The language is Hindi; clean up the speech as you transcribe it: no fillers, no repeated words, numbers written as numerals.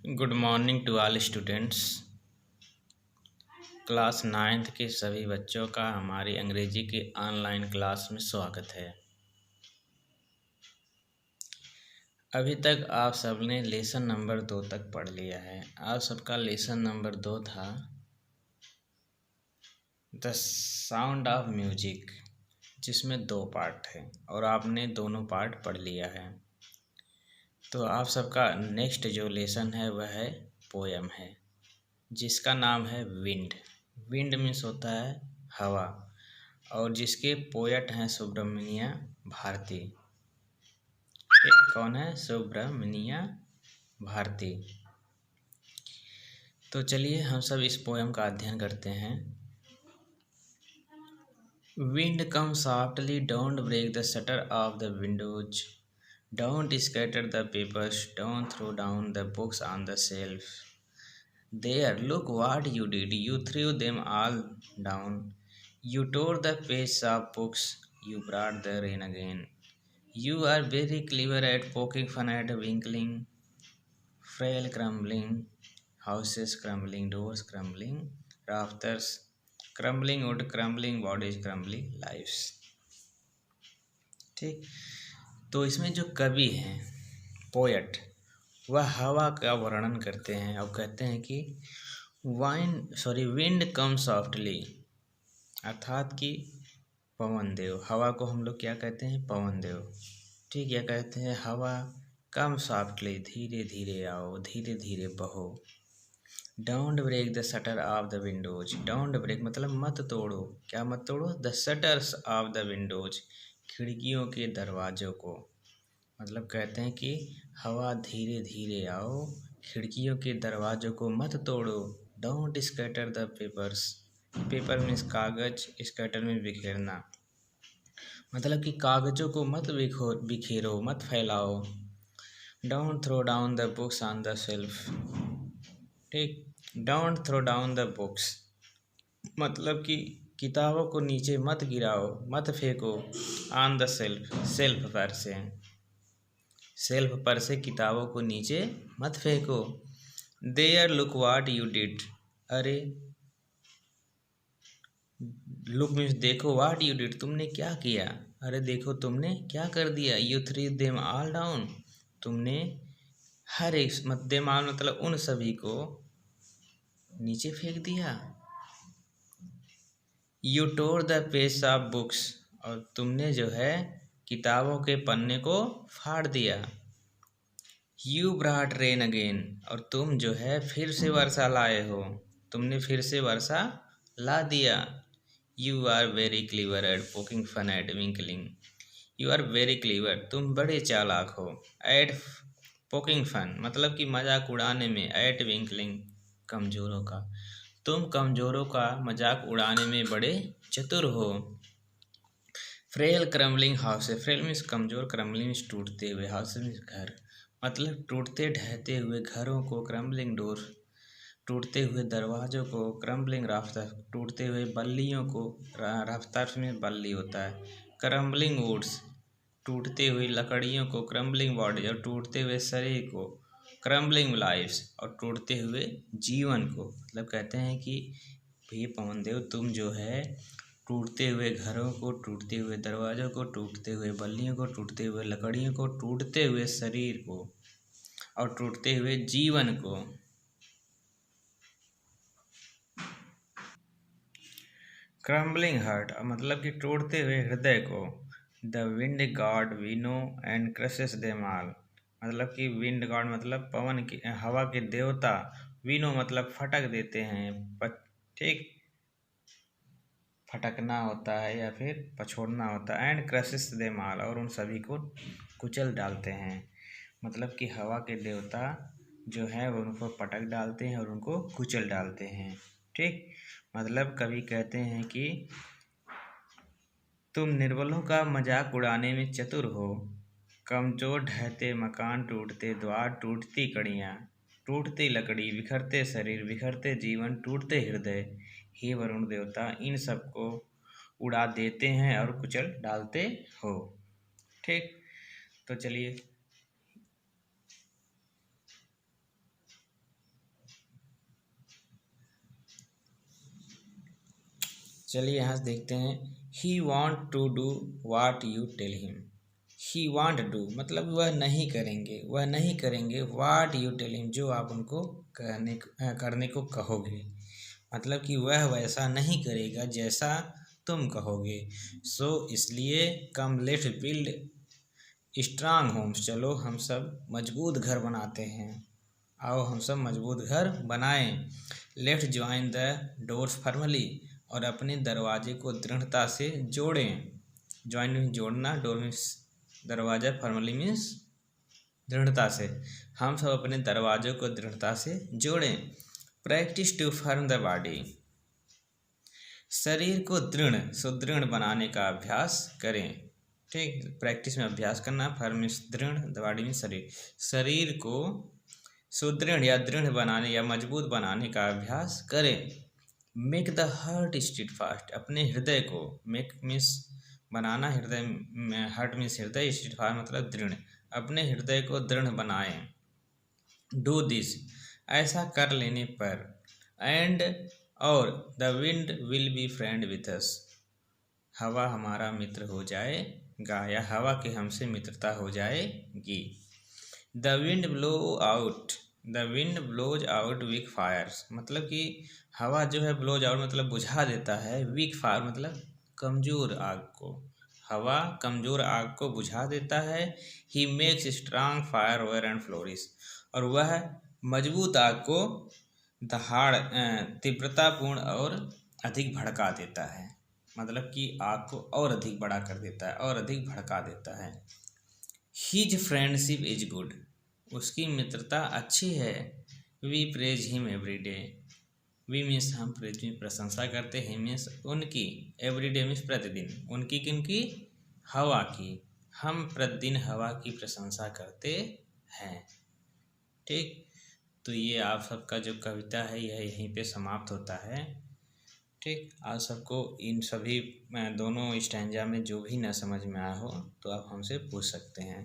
Good morning to all students. Class 9th के सभी बच्चों का हमारी अंग्रेजी की ऑनलाइन क्लास में स्वागत है। अभी तक आप सबने लेसन नंबर 2 तक पढ़ लिया है। आप सबका लेसन नंबर 2 था द साउंड ऑफ म्यूजिक, जिसमें 2 पार्ट थे और आपने दोनों पार्ट पढ़ लिया है। तो आप सबका नेक्स्ट जो लेसन है वह है पोएम है, जिसका नाम है विंड। विंड मीन्स होता है हवा, और जिसके पोएट हैं सुब्रमण्य भारती। ठीक, कौन है? सुब्रमण्य भारती। तो चलिए हम सब इस पोएम का अध्ययन करते हैं। Wind come softly, don't break the shutter of the windows, don't scatter the papers, don't throw down the books on the shelf. There, look what you did. You threw them all down. You tore the pages of books. You brought the rain again. You are very clever at poking fun at winkling, frail crumbling, houses crumbling, doors crumbling, rafters crumbling, wood crumbling, bodies crumbling, lives. ठीक, तो इसमें जो कवि हैं, पोएट, वह हवा का वर्णन करते हैं और कहते हैं कि विंड कम सॉफ्टली, अर्थात कि पवन देव। हवा को हम लोग क्या कहते हैं? पवन देव। ठीक, या कहते हैं हवा कम सॉफ्टली, धीरे धीरे आओ, धीरे धीरे बहो। Don't break the shutter of the windows, don't break मतलब मत तोड़ो। क्या मत तोड़ो? The shutters of the windows, खिड़कियों के दरवाजों को। मतलब कहते हैं कि हवा धीरे धीरे आओ, खिड़कियों के दरवाजों को मत तोड़ो। Don't scatter the papers, paper means कागज, स्कैटर में बिखेरना, मतलब कि कागजों को मत बिखेरो, मत फैलाओ। Don't throw down the books on the shelf. ठीक, don't throw down the books मतलब कि किताबों को नीचे मत गिराओ, मत फेंको। ऑन द शेल्फ, शेल्फ पर से, शेल्फ पर से किताबों को नीचे मत फेंको। There look what you did, अरे लुक मीन्स देखो, व्हाट यू डिड तुमने क्या किया, अरे देखो तुमने क्या कर दिया। You threw them all down, तुमने हर एक देम मतलब उन सभी को नीचे फेंक दिया। You tore the page of books, और तुमने जो है किताबों के पन्ने को फाड़ दिया। यू ब्रॉट रेन अगेन, और तुम जो है फिर से वर्षा लाए हो, तुमने फिर से वर्षा ला दिया। You are very clever at poking fun at winkling, you are very clever, तुम बड़े चालाक हो। एट पोकिंग फन मतलब कि मजाक उड़ाने में, एट विंकलिंग कमजोरों का, तुम कमजोरों का मजाक उड़ाने में बड़े चतुर हो। Frail crumbling house, frail means कमजोर, क्रम्बलिंग मीन्स टूटते हुए, हाउस मीन्स घर, मतलब टूटते ढहते हुए घरों को, क्रम्बलिंग डोर टूटते हुए दरवाजों को, क्रम्बलिंग राफ्टर टूटते हुए बल्लियों को, राफ्टर में बल्ली होता है। क्रम्बलिंग वुड्स टूटते हुई लकड़ियों को, क्रम्बलिंग बॉडी और टूटते हुए शरीर को, क्रम्बलिंग लाइफ्स और टूटते हुए जीवन को। मतलब कहते हैं कि भैया पवन देव, तुम जो है टूटते हुए घरों को, टूटते हुए दरवाजों को, टूटते हुए बल्लियों को, टूटते हुए लकड़ियों को, टूटते हुए शरीर को और टूटते हुए जीवन को। क्रम्बलिंग हार्ट मतलब कि टूटते हुए हृदय को। The wind god winnow and crushes them all, मतलब कि विंड गॉड मतलब पवन की, हवा के देवता, विनो मतलब फटक देते हैं। ठीक, फटकना होता है या फिर पछोड़ना होता है। एंड क्रशेस देम ऑल, और उन सभी को कुचल डालते हैं। मतलब कि हवा के देवता जो है वो उनको पटक डालते हैं और उनको कुचल डालते हैं। ठीक, मतलब कवि कहते हैं कि तुम निर्बलों का मजाक उड़ाने में चतुर हो। कमजोर ढहते मकान, टूटते द्वार, टूटती कड़ियाँ, टूटती लकड़ी, बिखरते शरीर, बिखरते जीवन, टूटते हृदय, हे वरुण देवता, इन सबको उड़ा देते हैं और कुचल डालते हो। ठीक, तो चलिए चलिए यहाँ से देखते हैं। He want to do what you tell him. He want do मतलब वह नहीं करेंगे, वह नहीं करेंगे वाट यू टेल हिम जो आप उनको करने को कहोगे। मतलब कि वह वैसा नहीं करेगा जैसा तुम कहोगे। सो इसलिए come let's build strong homes, चलो हम सब मजबूत घर बनाते हैं। आओ हम सब मजबूत घर बनाएं। Let's join the doors firmly, और अपने दरवाजे को दृढ़ता से जोड़ें। ज्वाइन मीन्स जोड़ना, डोर मीन्स दरवाजा, फर्मली मीन्स दृढ़ता से। हम सब अपने दरवाजों को दृढ़ता से जोड़ें। Practice to firm the body, शरीर को दृढ़ सुदृढ़ बनाने का अभ्यास करें। ठीक, प्रैक्टिस में अभ्यास करना, फर्म मीन्स दृढ़, द बॉडी मीन्स शरीर। शरीर को सुदृढ़ या दृढ़ बनाने या मजबूत बनाने का अभ्यास करें। Make the heart stead fast, अपने हृदय को, मेक मीन्स बनाना, हृदय में, हार्ट मीन्स हृदय, स्टीड फास्ट मतलब दृढ़, अपने हृदय को दृढ़ बनाएं। डू दिस, ऐसा कर लेने पर, एंड और the wind will be friend with us, हवा हमारा मित्र हो जाएगा या हवा की हमसे मित्रता हो जाएगी। The wind blow out, the wind blows out weak fires, मतलब कि हवा जो है ब्लोज आउट मतलब बुझा देता है, वीक फायर मतलब कमज़ोर आग को, हवा कमज़ोर आग को बुझा देता है। He makes strong fire wear and flourish, और वह मजबूत आग को दहाड़ तीव्रतापूर्ण और अधिक भड़का देता है, मतलब कि आग को और अधिक बड़ा कर देता है और अधिक भड़का देता है। हिज फ्रेंडशिप इज गुड, उसकी मित्रता अच्छी है। We praise him every day, we means हम, प्रेज में प्रशंसा करते, हिम मीन्स उनकी, एवरी डे मीन्स प्रतिदिन, उनकी किनकी, हवा की, हम प्रतिदिन हवा की प्रशंसा करते हैं। ठीक, तो ये आप सबका जो कविता है यह यहीं पे समाप्त होता है। ठीक, आप सबको इन सभी दोनों स्टैंजा में जो भी ना समझ में आया हो तो आप हमसे पूछ सकते हैं।